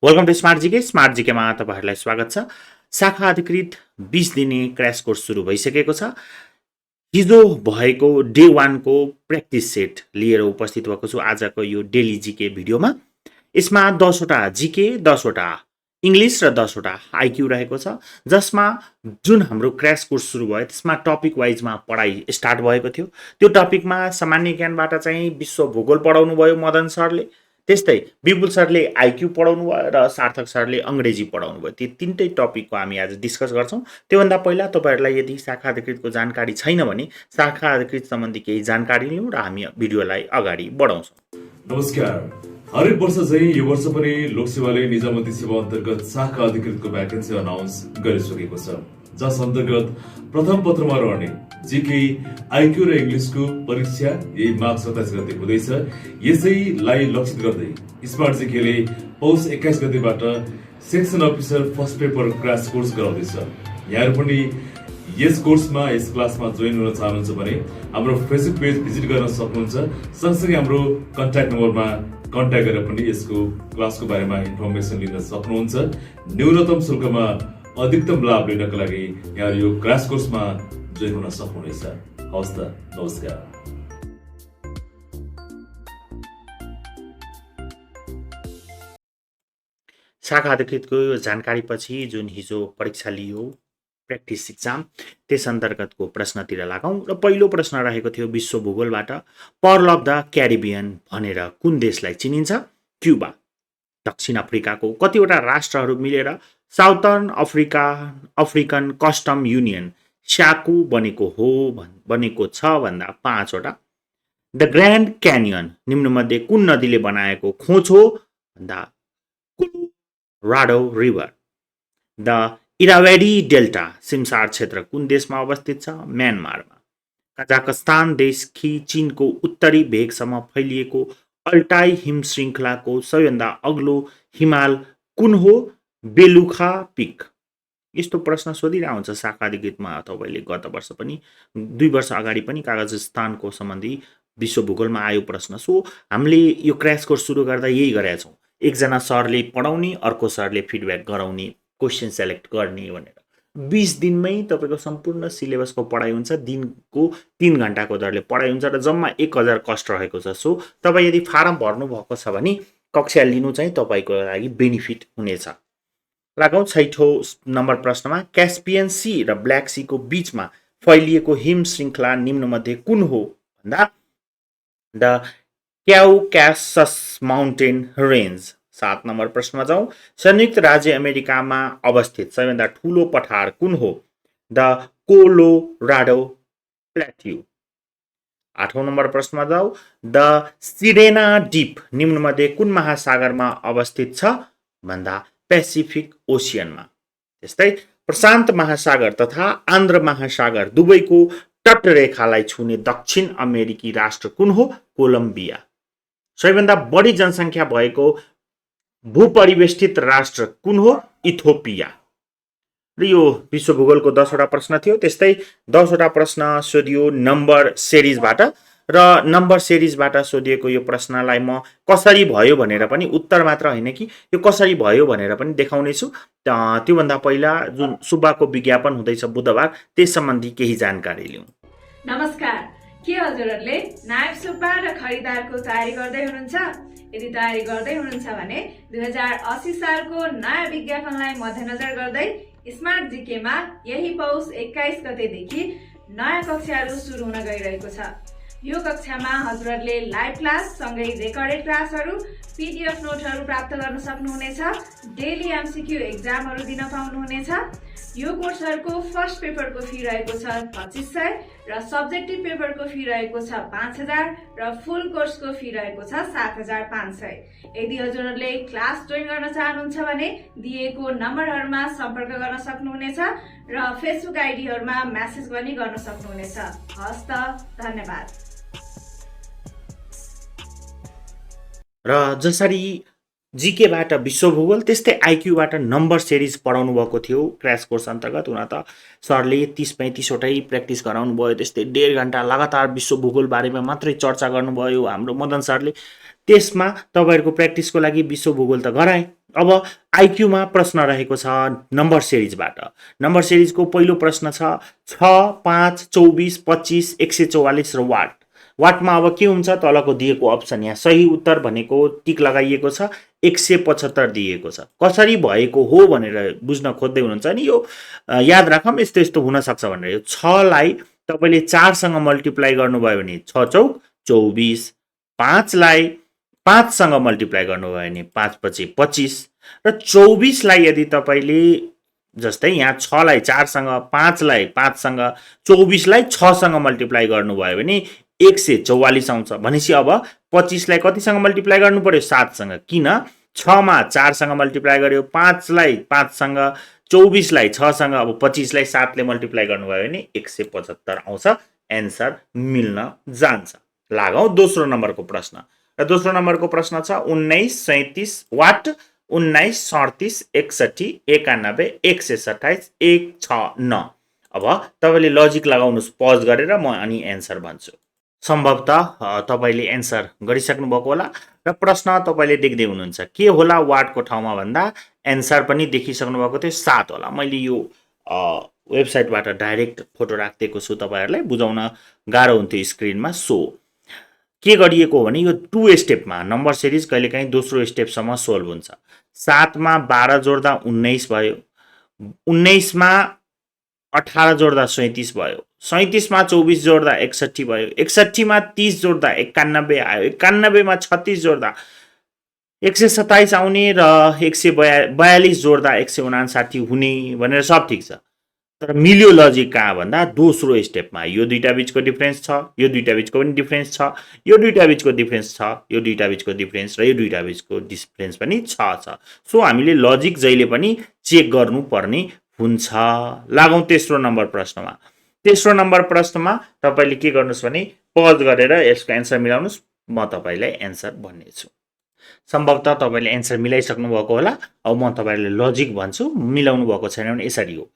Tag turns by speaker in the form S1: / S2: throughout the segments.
S1: Welcome to smart मा तपाईहरुलाई स्वागत छ। शाखा अधिकृत 20 दिने क्र्याश कोर्स सुरु भइसकेको छ। हिजो भएको डे 1 को प्र्याक्टिस सेट लिएर उपस्थित भएको छु आजको यो डेली जीके भिडियोमा। यसमा 10 वटा जीके, 10 वटा इंग्लिश र 10 वटा आईक्यू रहेको छ, जसमा जुन हाम्रो क्र्याश कोर्स सुरु भयो त्यसमा टपिक वाइजमा पढाइ स्टार्ट भएको थियो। त्यो टपिकमा सामान्य ज्ञानबाट चाहिँ विश्व भूगोल पढाउनु भयो मदन सरले, त्यस्तै विपुल सरले आईक्यू पढाउनु भयो र सार्थक सरले अंग्रेजी पढाउनु भयो। ती तीनटै टपिकको हामी आज डिस्कस गर्छौं। त्योभन्दा पहिला तपाईहरुलाई यदि शाखा अधिकृतको जानकारी छैन भने शाखा अधिकृत सम्बन्धी केही जानकारी लिउँ र हामी भिडियोलाई अगाडि बढाउँछौं।
S2: नमस्कार। हरेक वर्ष चाहिँ यो वर्ष पनि लोकसेवाले निजामती सेवा अन्तर्गत शाखा अधिकृतको भ्याकेन्सी अनाउन्स गरिसकेको छ, जस अन्तर्गत प्रथम पत्रमा रहने जीके, आईक्यू र इंग्लिशको परीक्षा यही माघ 27 गते हुँदैछ। यसैलाई लक्षित गर्दै स्मार्टजीकेले पौष 21 गतेबाट section officer first paper crash course गराउँदैछ। यहाँहरु पनि यस कोर्समा यस क्लासमा जोइन हुन चाहनुहुन्छ भने हाम्रो फेसबुक पेज भिजिट गर्न सक्नुहुन्छ। सँगसँगै हाम्रो कन्ट्याक्ट नम्बरमा कन्ट्याक्ट गरेर पनि यसको क्लासको बारेमा इन्फर्मेसन लिन सक्नुहुन्छ। न्यूनतम शुल्कमा अधिकतम लाभ लिनका लागि यहाँ यो क्र्याश कोर्समा जोइन हुन सक्नुहुनेछ। हवस् त, नमस्कार।
S1: शाखा अधिकृतको यो जानकारीपछि जुन हिजो परीक्षा लियो प्र्याक्टिस एक्जाम, त्यस अन्तर्गतको प्रश्नतिर लागौं र पहिलो प्रश्न रहेको थियो विश्व भूगोलबाट, पर्ल अफ द क्यारिबियन भनेर कुन देशलाई चिनिन्छ? क्युबा। दक्षिण अफ्रिकाको कतिवटा राष्ट्रहरू मिलेर साउथर्न अफ्रिकन कस्टम युनियन स्याकु बनेको छ भन्दा 5 वटा। द ग्रान्ड क्यानियन निम्नमध्ये कुन नदीले बनाएको खोज हो भन्दा Colorado river. The Irrawaddy delta सिमसार क्षेत्र कुन देशमा अवस्थित छ? म्यानमारमा। कजाकस्तान देशदेखि चीनको उत्तरी भेगसम्म फैलिएको अल्टाई हिमश्रृङ्खलाको सबैभन्दा अग्लो हिमाल कुन हो? बेलुखा पिक। यस्तो प्रश्न सोधिरहेको हुन्छ शाखा अधिकृतमा। तपाईले गत वर्ष पनि 2 वर्ष अगाडि पनि काजाकस्तानको सम्बन्धी विश्व भूगोलमा आयो प्रश्न। सो हामीले यो क्र्याश कोर्स सुरु गर्दा यही गरेका छौं, एकजना सरले पढाउने, अर्को सरले फिडब्याक गराउने, क्वेशन सेलेक्ट गर्ने भनेर। 20 दिनमै तपाईको सम्पूर्ण सिलेबसको पढाइ हुन्छ। दिनको 3 घण्टाको दरले पढाइ हुन्छ र जम्मा 1000 कस्ट रहेको छ। सो तपाई यदि फारम भर्नु भएको छ भने कक्षा लिनु चाहिँ तपाईको लागि बेनिफिट हुनेछ। लागौं 6औं नम्बर प्रश्नमा, क्यास्पियन सी र ब्ल्याक सी को बीचमा फैलिएको हिम श्रृङ्खला निम्नमध्ये कुन हो भन्दा द क्याउकासस माउन्टेन रेन्ज। 7 नम्बर प्रश्नमा जाउँ, संयुक्त राज्य अमेरिकामा अवस्थित सबैभन्दा ठूलो पठार कुन हो? The Colorado plateau. 8औं नम्बर प्रश्नमा जाउँ, द सिरेना डीप निम्नमध्ये कुन महासागरमा अवस्थित छ भन्दा पेसिफिक ओशियनमा। त्यस्तै प्रशान्त महासागर तथा आन्ध्र महासागर दुवैको तटरेखालाई छुने दक्षिण अमेरिकी राष्ट्र कुन हो? कोलम्बिया। सबैभन्दा बढी जनसङ्ख्या भएको भूपरिवेष्टित राष्ट्र कुन हो? इथियोपिया। र यो विश्व भूगोलको 10 वटा प्रश्न थियो। त्यस्तै 10 वटा प्रश्न सोधियो नम्बर सिरिजबाट, र नम्बर सिरिजबाट सोधिएको यो प्रश्नलाई म कसरी भयो भनेर पनि, उत्तर मात्र हैन कि यो कसरी भयो भनेर पनि देखाउने छु। त्योभन्दा पहिला जुन सुब्बाको विज्ञापन हुँदैछ बुधबार, त्यस सम्बन्धी केही जानकारी लिउँ।
S3: नमस्कार। के हजुरहरूले नायब सुब्बा र खरिदारको तयारी गर्दै हुनुहुन्छ? यदि तयारी गर्दै हुनुहुन्छ भने 2080 सालको नयाँ विज्ञापनलाई मध्यनजर गर्दै स्मार्ट जीकेमा यही पौष 21 गतेदेखि नयाँ कक्षाहरू सुरु हुन गइरहेको छ। यो कक्षामा हजुरहरूले लाइभ क्लास सँगै रेकर्डेड क्लासहरू, पीडीएफ नोटहरू प्राप्त गर्न सक्नुहुनेछ। डेली एमसीक्यू एक्जामहरू दिन पाउनुहुनेछ। यो कोर्सहरूको फर्स्ट पेपरको फी रहेको छ 2500 र सब्जेक्टिभ पेपरको फी रहेको छ 5000 र फुल कोर्सको फी रहेको छ 7500। यदि हजुरहरूले क्लास जोइन गर्न चाहनुहुन्छ भने दिएको नम्बरहरूमा सम्पर्क गर्न सक्नुहुनेछ र फेसबुक आइडीहरूमा मेसेज पनि गर्न सक्नुहुनेछ। हस् त, धन्यवाद।
S1: र जसरी जीकेबाट विश्व भूगोल त्यस्तै आईक्यूबाट नम्बर सिरिज पढाउनु भएको थियो क्र्याश कोर्स अन्तर्गत। हुन त सरले 30-35 वटै प्र्याक्टिस गराउनु भयो। त्यस्तै 1.5 घण्टा लगातार विश्व भूगोल बारेमा मात्रै चर्चा गर्नुभयो हाम्रो मदन सरले। त्यसमा तपाईहरुको प्र्याक्टिसको लागि विश्व भूगोल त गराए, अब आइक्यूमा प्रश्न रहेको छ नम्बर सिरिजबाट। नम्बर सिरिजको पहिलो प्रश्न छ 6, 5, 24, 25, 144 र वाट। वाटमा अब के हुन्छ, तलको दिएको अप्सन यहाँ सही उत्तर भनेको टिक लगाइएको छ, 175 दिएको छ। कसरी भएको हो भनेर बुझ्न खोज्दै हुनुहुन्छ नि, यो याद राखौँ यस्तो यस्तो हुनसक्छ भनेर। यो 6 लाई तपाईँले 4 सँग मल्टिप्लाई गर्नुभयो भने 6 चौक 24, 5 लाई 5 सँग मल्टिप्लाई गर्नुभयो भने 5 पछि 25 र 24 लाई यदि तपाईँले जस्तै यहाँ 6 लाई 4 सँग, 5 लाई 5 सँग, 24 लाई 6 सँग मल्टिप्लाई गर्नुभयो भने 144 आउँछ। भनेपछि अब 25 लाई कतिसँग मल्टिप्लाई गर्नु पर्यो, 7 सँग। किन 6 मा 4 सँग मल्टिप्लाई गर्यो, 5 लाई 5 सँग, 24 लाई 6 सँग, अब 25 लाई 7 ले मल्टिप्लाई गर्नुभयो भने 175 आउँछ। एन्सर मिल्न जान्छ। लागौँ दोस्रो नम्बरको प्रश्न। र दोस्रो नम्बरको प्रश्न छ 19, 37 वाट, 19, 37, 61, 91, 127, 169। अब तपाईँले लजिक लगाउनुहोस् पज गरेर, म अनि एन्सर भन्छु। सम्भवतः तपाईँले एन्सर गरिसक्नु भएको होला र प्रश्न तपाईँले देख्दै हुनुहुन्छ। के होला वाटको ठाउँमा भन्दा एन्सर पनि देखिसक्नु भएको थियो, 7 होला। मैले यो वेबसाइटबाट डाइरेक्ट फोटो राखिदिएको छु, तपाईँहरूलाई बुझाउन गाह्रो हुन्थ्यो स्क्रिनमा। सो के गरिएको हो भने यो 2 स्टेपमा नम्बर सिरिज कहिलेकाहीँ दोस्रो स्टेपसम्म सोल्भ हुन्छ। 7 मा 12 जोड्दा 19 भयो, 19 मा 18 जोड्दा 37 भयो, 37 मा 24 जोड्दा 61 भयो, 61 मा 30 जोड्दा 91 आयो, 91 मा 36 जोड्दा 127 आउने र 142 जोड्दा 159 हुने भनेर सब ठिक छ। तर मिल्यो लजिक कहाँ भन्दा दोस्रो स्टेपमा। यो दुईटा बीचको डिफरेन्स छ, यो दुईटा बीचको पनि डिफरेन्स छ, यो दुईटा बीचको डिफरेन्स छ, यो दुईटा बीचको डिफरेन्स र यो दुईटा बीचको डिफरेन्स पनि छ। सो हामीले लजिक जहिले पनि चेक गर्नुपर्ने हुन्छ। लागौँ तेस्रो नम्बर प्रश्नमा। तेस्रो नम्बर प्रश्नमा तपाईँले के गर्नुहोस् भने पज गरेर यसको एन्सर मिलाउनुहोस्, म तपाईँलाई एन्सर भन्नेछु। सम्भवतः तपाईँले एन्सर मिलाइसक्नु भएको होला। अब म तपाईँलाई लजिक भन्छु, मिलाउनु भएको छैन भने यसरी हो।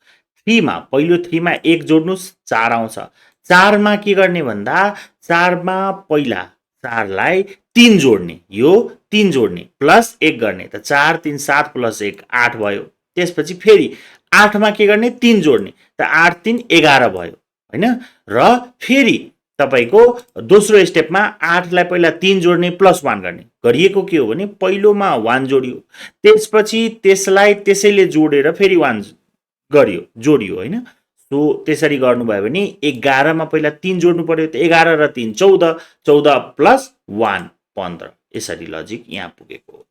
S1: 3 मा पहिलो 3 मा 1 जोड्नुहोस्, 4 आउँछ। 4 मा के गर्ने भन्दा 4 मा पहिला 4 लाई 3 जोड्ने, यो 3 जोड्ने प्लस 1 गर्ने, त 4 3 7 प्लस 1 8 भयो। त्यसपछि फेरि 8 मा के गर्ने, 3 जोड्ने, त 8 3 11 भयो हैन। र फेरि तपाईको दोस्रो स्टेपमा 8 लाई पहिला 3 जोड्ने प्लस 1 गर्ने। गरिएको के हो भने पहिलोमा 1 जोडियो, त्यसपछि त्यसलाई त्यसैले जोडेर फेरि 1 गरियो, जोडियो हैन। सो त्यसरी गर्नुभयो भने 11 मा पहिला 3 जोड्नु पर्यो, त 11 र 3 14, 14 प्लस 1 15। यसरी लजिक यहाँ पुगेको हो।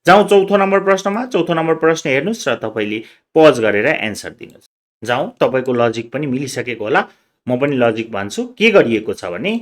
S1: जाउँ चौथो नम्बर प्रश्नमा। चौथो नम्बर प्रश्न हेर्नुस् र तपाईले पज गरेर एन्सर दिनुस्। जाउँ, तपाईको लजिक पनि मिलिसकेको होला। म पनि लजिक भन्छु। के गरिएको छ भने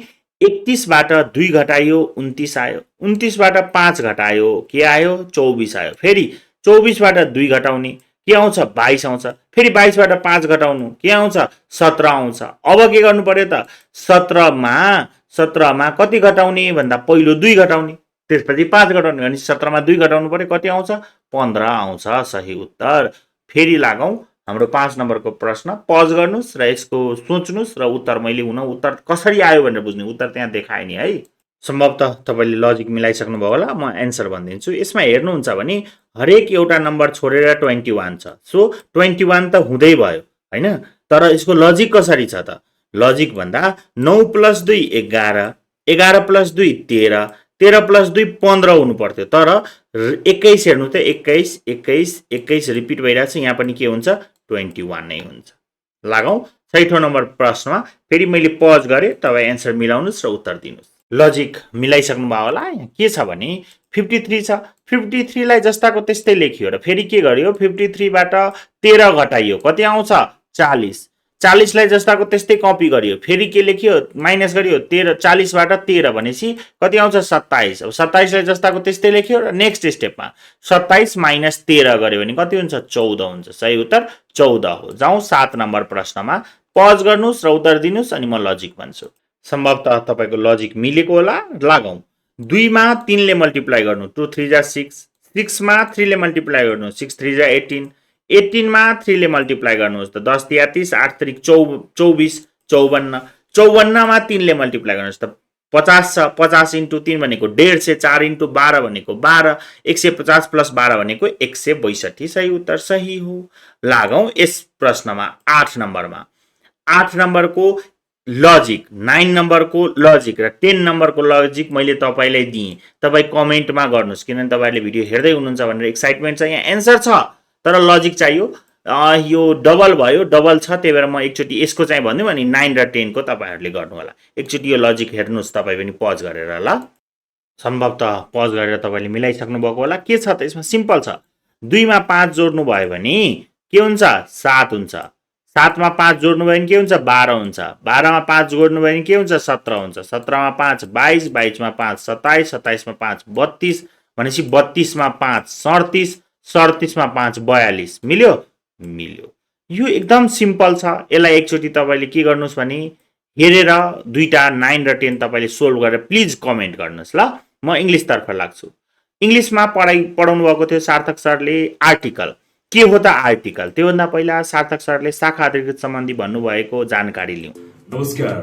S1: 31 बाट 2 घटायो 29 आयो, 29 बाट 5 घटायो के आयो, 24 आयो। फेरि 24 बाट 2 घटाउने के आउँछ, 22 आउँछ। फेरि 22 बाट 5 घटाउनु के आउँछ, 17 आउँछ। अब के गर्नु पर्यो त, 17 मा कति घटाउने भन्दा पहिलो 2 घटाउने, त्यसपछि 5 घटाउने, भने 17 मा 2 घटाउनु पर्यो, कति आउँछ, 15 आउँछ। सही उत्तर। फेरि लागौँ हाम्रो 5 नम्बरको प्रश्न। पज गर्नुस् र यसको सोच्नुस् र उत्तर मैले उत्तर कसरी आयो भनेर बुझ्ने। उत्तर त्यहाँ देखाए नि है। सम्भवतः तपाईँले लजिक मिलाइसक्नु भयो होला। म एन्सर भनिदिन्छु। यसमा हेर्नुहुन्छ भने हरेक एउटा नम्बर छोडेर 21 छ। सो 21 त हुँदै भयो हैन। तर यसको लजिक कसरी छ त, लजिक भन्दा 9 प्लस 2 11, 11 प्लस 2 13, 13 प्लस 2 15 हुनु पर्थ्यो। तर 21 हेर्नु त 21 21 21 रिपिट भइरहेछ। यहाँ पनि के हुन्छ, 21 नै हुन्छ। लागौँ छैठौँ नम्बर प्रश्नमा। फेरि मैले पज गरेँ, तपाईँ एन्सर मिलाउनुहोस् र उत्तर दिनुहोस्। लजिक मिलाइसक्नु भयो होला। यहाँ के छ भने 53 छ। 53 लाई जस्ताको त्यस्तै लेखियो र फेरि के गर्यो, 53 बाट 13 घटाइयो, कति आउँछ, 40। 40 लाई जस्ताको त्यस्तै कपी गरियो, फेरि के लेखियो, माइनस गरियो, 13 40 बाट 13 भनेपछि कति आउँछ, 27। अब 27 लाई जस्ताको त्यस्तै लेखियो र नेक्स्ट स्टेपमा 27 माइनस 13 गर्यो भने कति हुन्छ, 14 हुन्छ। सही उत्तर 14 हो। जाउँ 7 नम्बर प्रश्नमा। पज गर्नुस् र उत्तर दिनुस् अनि म लजिक भन्छु। सम्भवतः तपाईको लजिक मिलेको होला। लागौँ 2 मा 3 ले मल्टिप्लाई गर्नु, 2 3 जा 6, 6 मा 3 ले मल्टिप्लाई गर्नु, 6 3 जा 18, 18 मा 3 ले मल्टिप्लाई गर्नुहोस्, त 10 3 30, 8 3 24, 54, 54 मा 3 ले मल्टिप्लाई गर्नुहोस्, त 50 छ, 50 × 3 भनेको 150, 4 × 12 भनेको 12, 150 + 12 भनेको 162। सही उत्तर सही हो। लागौं यस प्रश्नमा 8 नम्बरमा। 8 नम्बरको लजिक, 9 नम्बरको लजिक र 10 नम्बरको लजिक मैले तपाईलाई दिएँ। तपाई कमेन्टमा गर्नुस्, किनभने तपाईहरुले भिडियो हेर्दै हुनुहुन्छ भनेर एक्साइटमेन्ट छ। यहाँ एन्सर छ तर लजिक चाहियो। यो डबल भयो, डबल छ, त्यही भएर म एकचोटी यसको चाहिँ भन्दिम अनि 9 र 10 को तपाईहरुले गर्नु होला। एकचोटी यो लजिक हेर्नुस् तपाई पनि पज गरेर ल। सम्भवतः पज गरेर तपाईले मिलाइसक्नु भएको होला। के छ त यसमा? सिम्पल छ। 2 मा 5 जोड्नु भयो भने के हुन्छ? 7 हुन्छ। 7 मा 5 जोड्नु भयो भने के हुन्छ? 12 हुन्छ। 12 मा 5 जोड्नु भयो भने के हुन्छ? 17 हुन्छ। 17 मा 5 22, 22 मा 5 27, 27 मा 5 32, भनेपछि 32 मा 5 37, 37 मा 5 42। मिल्यो? मिल्यो। यो एकदम सिम्पल छ। यसलाई एकचोटी तपाईले के गर्नुस् भने हेरेर दुईटा 9 र 10 तपाईले सोल्भ गरेर प्लिज कमेन्ट गर्नुस् ल। म इंग्लिश तर्फ लाग्छु। इंग्लिशमा पढाउनु भएको थियो सार्थक सरले आर्टिकल। के हो त आर्टिकल? त्योभन्दा पहिला सार्थक सरले शाखा अधिकृत सम्बन्धी भन्नुभएको जानकारी लिउँ।
S2: नमस्कार।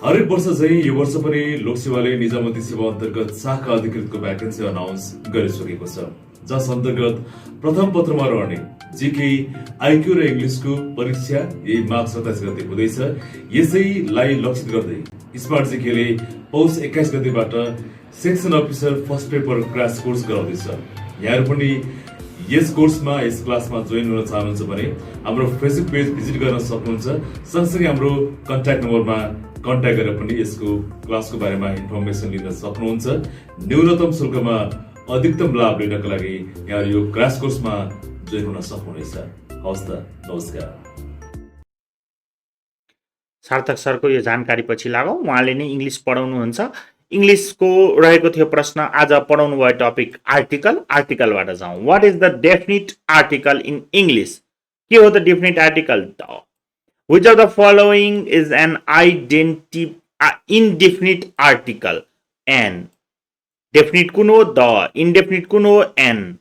S2: हरेक वर्ष चाहिँ यो वर्ष पनि लोकसेवाले निजामती सेवा अन्तर्गत शाखा अधिकृतको भ्याकेन्सी अनाउन्स गरिसकेको छ, जस अन्तर्गत प्रथम पत्रमा रहने जीके, आइक्यू र इंग्लिशको परीक्षा यही माघ 27 गते हुँदैछ। यसैलाई लक्षित गर्दै स्मार्टजीकेले पौष 21 गतेबाट section officer first paper crash course गराउँदैछ। यहाँहरु पनि यस कोर्समा, यस क्लासमा जोइन हुन चाहनुहुन्छ भने हाम्रो फेसबुक पेज भिजिट गर्न सक्नुहुन्छ। सँगसँगै हाम्रो कन्ट्याक्ट नम्बरमा कन्ट्याक्ट गरेर पनि यसको क्लासको बारेमा इन्फर्मेसन लिन सक्नुहुन्छ। न्यूनतम शुल्कमा अधिकतम लाभ लिनका लागि यहाँ यो क्रास कोर्समा जोइन हुन सक्नुहुनेछ। हवस् त, नमस्कार।
S1: सार्थक सरको यो जानकारी पछि लागौं। उहाँले नै इंग्लिश पढाउनुहुन्छ। इंग्लिशको रहेको थियो प्रश्न। आज पढाउनु भयो टपिक आर्टिकल। आर्टिकलबाट जाउँ। What is the definite article in English? के हो त definite article? Which of the following is an indefinite article? An. Definite कुन हो? द। इनडेफिनिट कुन हो? एन।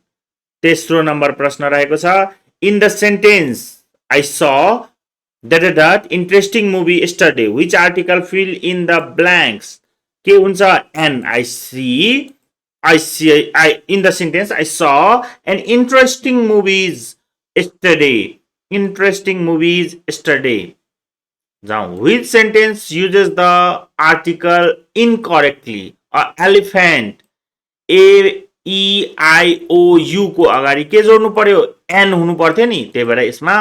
S1: तेस्रो नम्बर प्रश्न रहेको छ। In the sentence I saw that interesting movie yesterday, which article fill in the blanks? के हुन्छ? N. In the sentence I saw an interesting movies yesterday. Interesting movies yesterday. Now, which sentence uses the article incorrectly? Elephant. A-E-I-O-U को अगाडि के जोड्नु पर्यो? N हुनु पर्थ्यो नि। त्यही भएर यसमा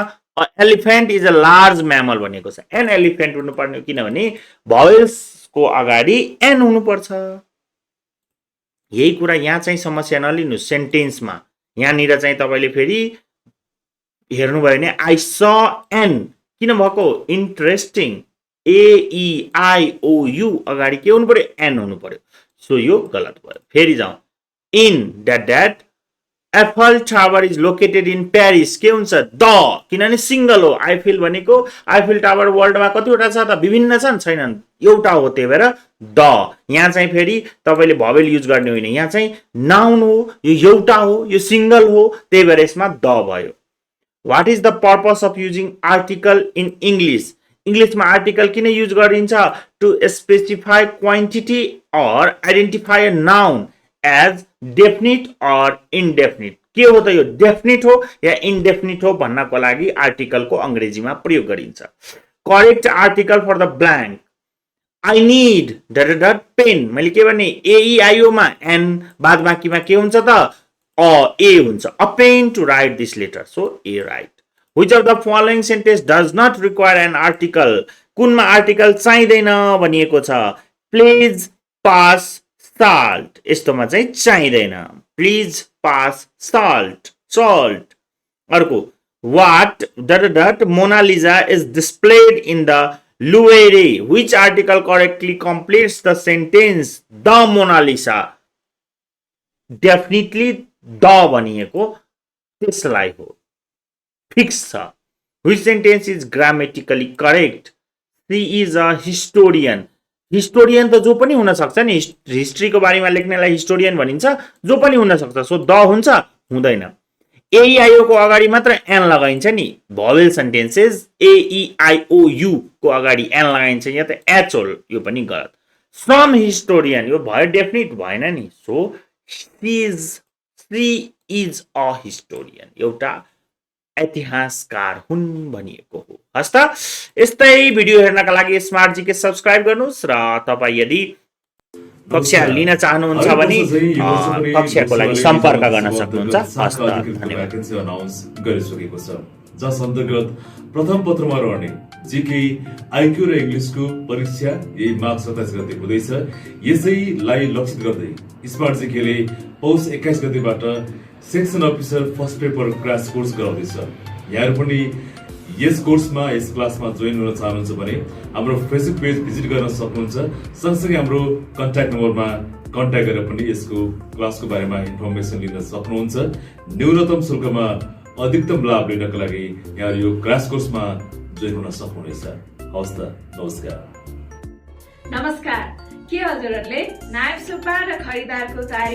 S1: elephant is a large mammal भनेको छ। An elephant हुनु पर्ने, किनभने vowels को अगाडि n हुनु पर्छ। यही कुरा यहाँ चाहिँ समस्या नलिनु। सेन्टेन्समा यहाँनिर चाहिँ तपाईले फेरि हेर्नु भयो भने I saw an किन भएको? इन्ट्रेस्टिङ। A-E-I-O-U अगाडि के हुनु पर्यो? n हुनु पर्यो। सो यो गलत भयो। फेरि जाउँ। In that Eiffel Tower is located in Paris. के हुन्छ? द, किनभने सिंगल हो। आइफिल भनेको आइफिल टावर वर्ल्डमा कतिवटा छ त? विभिन्न छन्, छैनन्, एउटा हो। त्यही भएर द। यहाँ चाहिँ फेरि तपाईले भवेल युज गर्ने होइन। यहाँ चाहिँ नाउन हो, यो एउटा हो, यो सिंगल हो, त्यही भएर यसमा द भयो। What is the purpose of using article in English? इंग्लिशमा आर्टिकल किन युज गरिन्छ? टु स्पेसिफाई क्वान्टिटी और identify a noun as definite और इनडेफिनिट। के हो त यो? डेफिनिट हो या इनडेफिनिट हो भन्नको लागि आर्टिकलको अंग्रेजीमा प्रयोग गरिन्छ। Correct article for the blank. I need pen. मैले के भने? AEIO मा एन, बाद बाँकीमा के हुन्छ त? ए हुन्छ। A pen to write this letter. So a right. Which of the following sentence does not require an article? कुनमा आर्टिकल चाहिँदैन भनिएको छ? Please pass salt. यस्तोमा चाहिँ चाहिँदैन। Please pass salt. Salt. अर्को, what Mona Lisa is displayed in the Louvre. Which article correctly completes the sentence the Mona Lisa? Definitely the भनिएको त्यसलाई हो। फिक्स छ। Which sentence is grammatically correct? She is a historian. Historian त जो पनि हुन सक्छ नि। हिस्ट्रीको बारेमा लेख्नेलाई हिस्टोरियन भनिन्छ, जो पनि हुन सक्छ। सो द हुन्छ? हुँदैन। AEIO को अगाडि मात्र एन लगाइन्छ नि। भवेल सेन्टेन्सेस AEIOU को अगाडि एन लगाइन्छ, यहाँ त एच हो। यो पनि गलत। सम हिस्टोरियन, यो भयो डेफिनिट भएन नि। So she is a historian, एउटा इतिहासकार हुन् भनिएको हो। हस् त, यस्तै भिडियो हेर्नका लागि स्मार्ट जीके सब्स्क्राइब गर्नुहोस् र तपाईँ यदि कक्षा लिन चाहनुहुन्छ भने कक्षाको लागि सम्पर्क गर्न सक्नुहुन्छ। हस् त, धन्यवाद।
S2: भ्याकेन्सी अनाउन्स गरिसकेको छ, जस अन्तर्गत प्रथम पत्रमा रहने जीके, आइक्यू र इङ्ग्लिसको परीक्षा यही माघ 27 गते हुँदैछ। यसैलाई लक्षित गर्दै स्मार्ट जीकेले पौष 21 गतेबाट section officer first paper crash course गराउँदैछ। यहाँहरू पनि यस कोर्समा, यस क्लासमा जोइन हुन चाहनुहुन्छ भने हाम्रो फेसबुक पेज भिजिट गर्न सक्नुहुन्छ। सँगसँगै हाम्रो कन्ट्याक्ट नम्बरमा कन्ट्याक्ट गरेर पनि यसको क्लासको बारेमा इन्फर्मेसन लिन सक्नुहुन्छ। न्यूनतम शुल्कमा अधिकतम लाभ लिनका लागि यहाँ यो क्रास कोर्समा जोइन हुन सक्नुहुनेछ। हवस् त, नमस्कार।
S3: नमस्कार। के हजुरहरूले नायब सुब्बा र खरिदारको तयारी